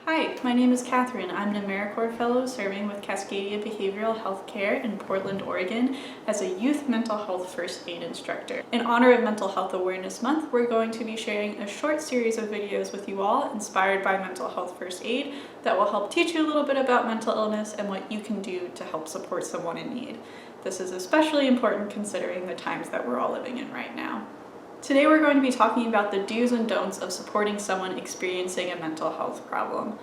Hi, my name is Catherine. I'm an AmeriCorps Fellow serving with Cascadia Behavioral Health Care in Portland, Oregon as a youth mental health first aid instructor. In honor of Mental Health Awareness Month, we're going to be sharing a short series of videos with you all inspired by mental health first aid that will help teach you a little bit about mental illness and what you can do to help support someone in need. This is especially important considering the times that we're all living in right now. Today we're going to be talking about the do's and don'ts of supporting someone experiencing a mental health problem.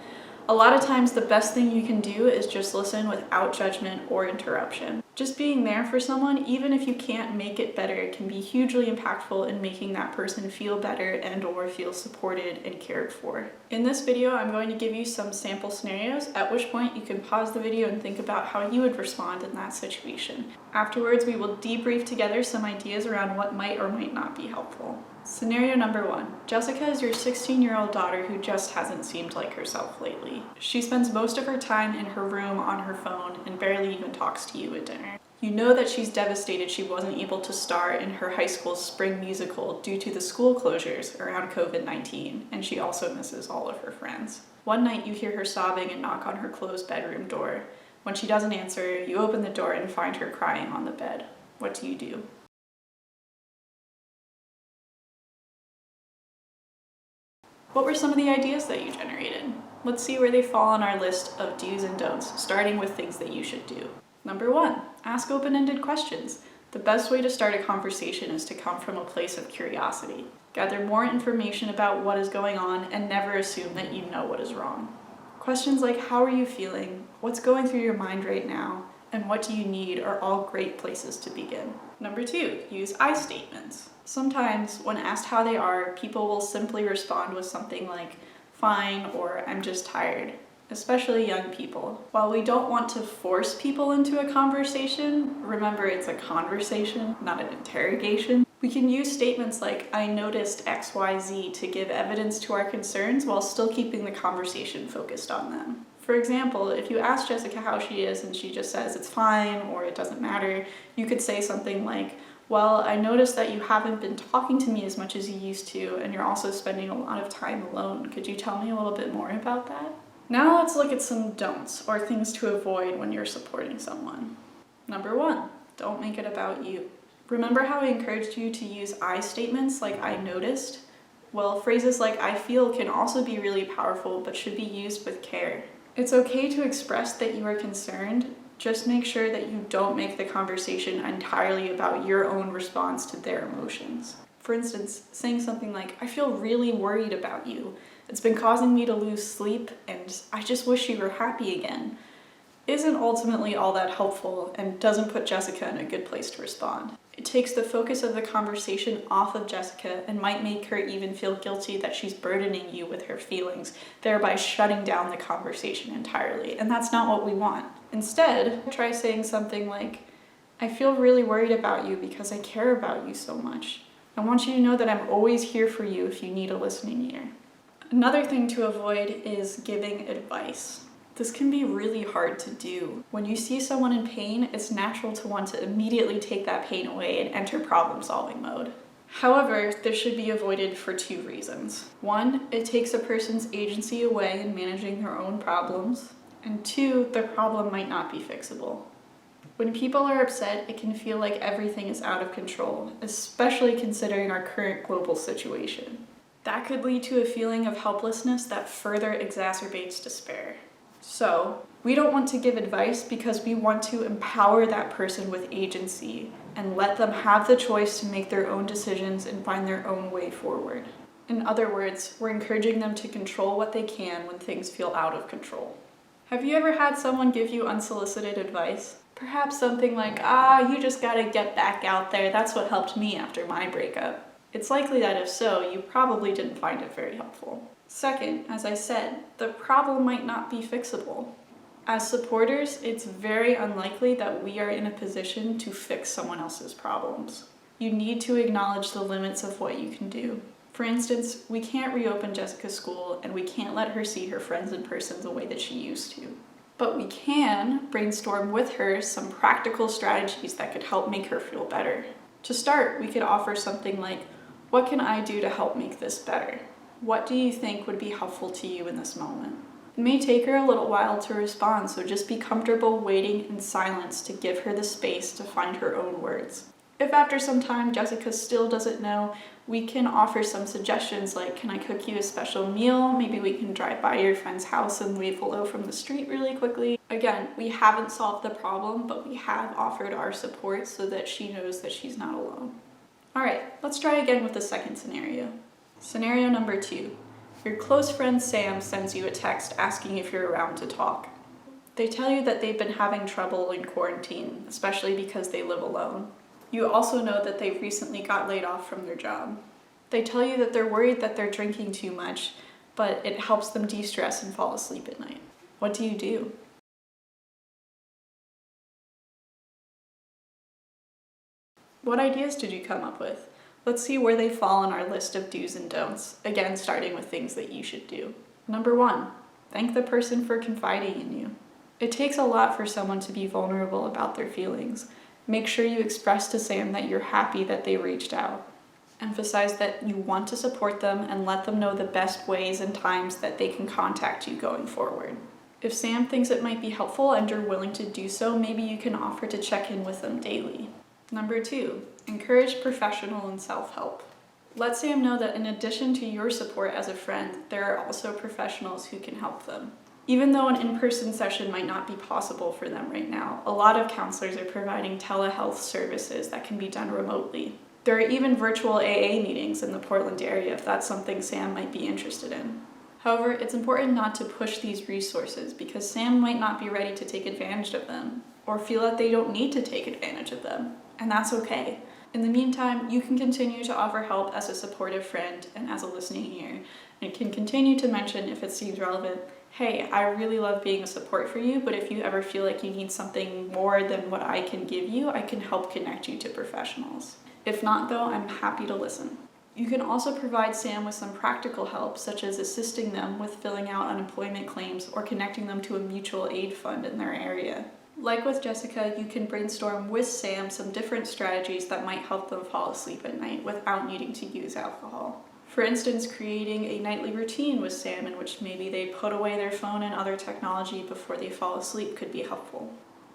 A lot of times the best thing you can do is just listen without judgment or interruption. Just being there for someone, even if you can't make it better, can be hugely impactful in making that person feel better and or feel supported and cared for. In this video, I'm going to give you some sample scenarios, at which point you can pause the video and think about how you would respond in that situation. Afterwards, we will debrief together some ideas around what might or might not be helpful. Scenario number 1. Jessica is your 16-year-old daughter who just hasn't seemed like herself lately. She spends most of her time in her room on her phone and barely even talks to you at dinner. You know that she's devastated she wasn't able to star in her high school's spring musical due to the school closures around COVID-19, and she also misses all of her friends. One night you hear her sobbing and knock on her closed bedroom door. When she doesn't answer, you open the door and find her crying on the bed. What do you do? What were some of the ideas that you generated? Let's see where they fall on our list of do's and don'ts, starting with things that you should do. Number 1, ask open-ended questions. The best way to start a conversation is to come from a place of curiosity. Gather more information about what is going on and never assume that you know what is wrong. Questions like how are you feeling, what's going through your mind right now, and what do you need are all great places to begin. Number 2, use I statements. Sometimes when asked how they are, people will simply respond with something like fine or I'm just tired, especially young people. While we don't want to force people into a conversation, remember it's a conversation, not an interrogation. We can use statements like I noticed XYZ to give evidence to our concerns while still keeping the conversation focused on them. For example, if you ask Jessica how she is and she just says it's fine or it doesn't matter, you could say something like, well, I noticed that you haven't been talking to me as much as you used to, and you're also spending a lot of time alone. Could you tell me a little bit more about that? Now let's look at some don'ts, or things to avoid when you're supporting someone. Number 1, don't make it about you. Remember how I encouraged you to use I statements like I noticed? Well, phrases like I feel can also be really powerful, but should be used with care. It's okay to express that you are concerned. Just make sure that you don't make the conversation entirely about your own response to their emotions. For instance, saying something like, I feel really worried about you. It's been causing me to lose sleep, and I just wish you were happy again, isn't ultimately all that helpful and doesn't put Jessica in a good place to respond. It takes the focus of the conversation off of Jessica and might make her even feel guilty that she's burdening you with her feelings, thereby shutting down the conversation entirely, and that's not what we want. Instead, try saying something like, I feel really worried about you because I care about you so much. I want you to know that I'm always here for you if you need a listening ear. Another thing to avoid is giving advice. This can be really hard to do. When you see someone in pain, it's natural to want to immediately take that pain away and enter problem-solving mode. However, this should be avoided for 2 reasons. 1, it takes a person's agency away in managing their own problems. And 2, the problem might not be fixable. When people are upset, it can feel like everything is out of control, especially considering our current global situation. That could lead to a feeling of helplessness that further exacerbates despair. So, we don't want to give advice because we want to empower that person with agency and let them have the choice to make their own decisions and find their own way forward. In other words, we're encouraging them to control what they can when things feel out of control. Have you ever had someone give you unsolicited advice? Perhaps something like, you just gotta get back out there, that's what helped me after my breakup. It's likely that if so, you probably didn't find it very helpful. Second, as I said, the problem might not be fixable. As supporters, it's very unlikely that we are in a position to fix someone else's problems. You need to acknowledge the limits of what you can do. For instance, we can't reopen Jessica's school and we can't let her see her friends in person the way that she used to. But we can brainstorm with her some practical strategies that could help make her feel better. To start, we could offer something like, what can I do to help make this better? What do you think would be helpful to you in this moment? It may take her a little while to respond, so just be comfortable waiting in silence to give her the space to find her own words. If after some time Jessica still doesn't know, we can offer some suggestions like, can I cook you a special meal? Maybe we can drive by your friend's house and wave hello from the street really quickly. Again, we haven't solved the problem, but we have offered our support so that she knows that she's not alone. All right, let's try again with the second scenario. Scenario number 2. Your close friend Sam sends you a text asking if you're around to talk. They tell you that they've been having trouble in quarantine, especially because they live alone. You also know that they recently got laid off from their job. They tell you that they're worried that they're drinking too much, but it helps them de-stress and fall asleep at night. What do you do? What ideas did you come up with? Let's see where they fall on our list of do's and don'ts, again starting with things that you should do. Number 1, thank the person for confiding in you. It takes a lot for someone to be vulnerable about their feelings. Make sure you express to Sam that you're happy that they reached out. Emphasize that you want to support them and let them know the best ways and times that they can contact you going forward. If Sam thinks it might be helpful and you're willing to do so, maybe you can offer to check in with them daily. Number 2, encourage professional and self-help. Let Sam know that in addition to your support as a friend, there are also professionals who can help them. Even though an in-person session might not be possible for them right now, a lot of counselors are providing telehealth services that can be done remotely. There are even virtual AA meetings in the Portland area if that's something Sam might be interested in. However, it's important not to push these resources because Sam might not be ready to take advantage of them or feel that they don't need to take advantage of them, and that's okay. In the meantime, you can continue to offer help as a supportive friend and as a listening ear, and can continue to mention if it seems relevant, hey, I really love being a support for you, but if you ever feel like you need something more than what I can give you, I can help connect you to professionals. If not though, I'm happy to listen. You can also provide Sam with some practical help, such as assisting them with filling out unemployment claims or connecting them to a mutual aid fund in their area. Like with Jessica, you can brainstorm with Sam some different strategies that might help them fall asleep at night without needing to use alcohol. For instance, creating a nightly routine with Sam in which maybe they put away their phone and other technology before they fall asleep could be helpful.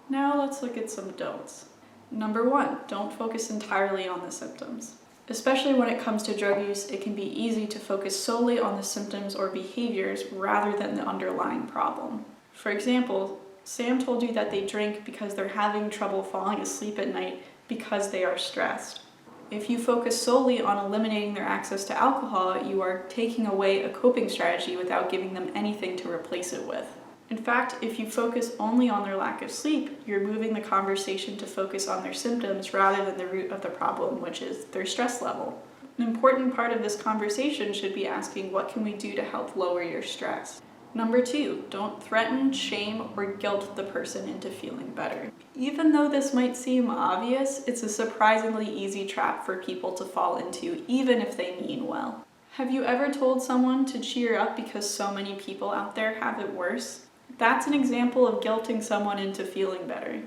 Now let's look at some don'ts. Number 1, don't focus entirely on the symptoms. Especially when it comes to drug use, it can be easy to focus solely on the symptoms or behaviors rather than the underlying problem. For example, Sam told you that they drink because they're having trouble falling asleep at night because they are stressed. If you focus solely on eliminating their access to alcohol, you are taking away a coping strategy without giving them anything to replace it with. In fact, if you focus only on their lack of sleep, you're moving the conversation to focus on their symptoms rather than the root of the problem, which is their stress level. An important part of this conversation should be asking, what can we do to help lower your stress? Number 2, don't threaten, shame, or guilt the person into feeling better. Even though this might seem obvious, it's a surprisingly easy trap for people to fall into, even if they mean well. Have you ever told someone to cheer up because so many people out there have it worse? That's an example of guilting someone into feeling better.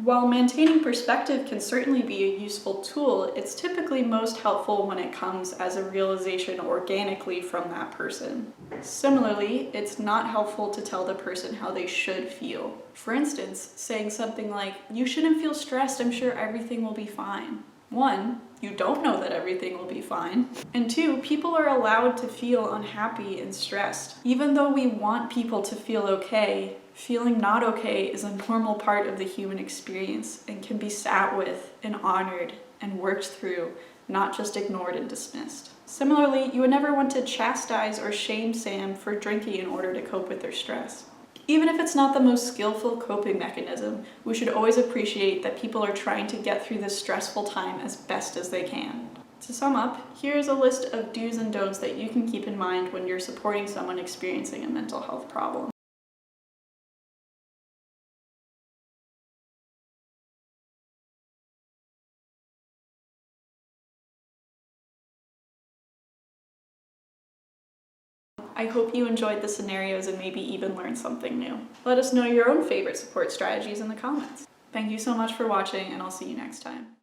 While maintaining perspective can certainly be a useful tool, it's typically most helpful when it comes as a realization organically from that person. Similarly, it's not helpful to tell the person how they should feel. For instance, saying something like, "You shouldn't feel stressed, I'm sure everything will be fine." 1, you don't know that everything will be fine. And 2, people are allowed to feel unhappy and stressed. Even though we want people to feel okay, feeling not okay is a normal part of the human experience and can be sat with and honored and worked through, not just ignored and dismissed. Similarly, you would never want to chastise or shame Sam for drinking in order to cope with their stress. Even if it's not the most skillful coping mechanism, we should always appreciate that people are trying to get through this stressful time as best as they can. To sum up, here's a list of do's and don'ts that you can keep in mind when you're supporting someone experiencing a mental health problem. I hope you enjoyed the scenarios and maybe even learned something new. Let us know your own favorite support strategies in the comments. Thank you so much for watching, and I'll see you next time.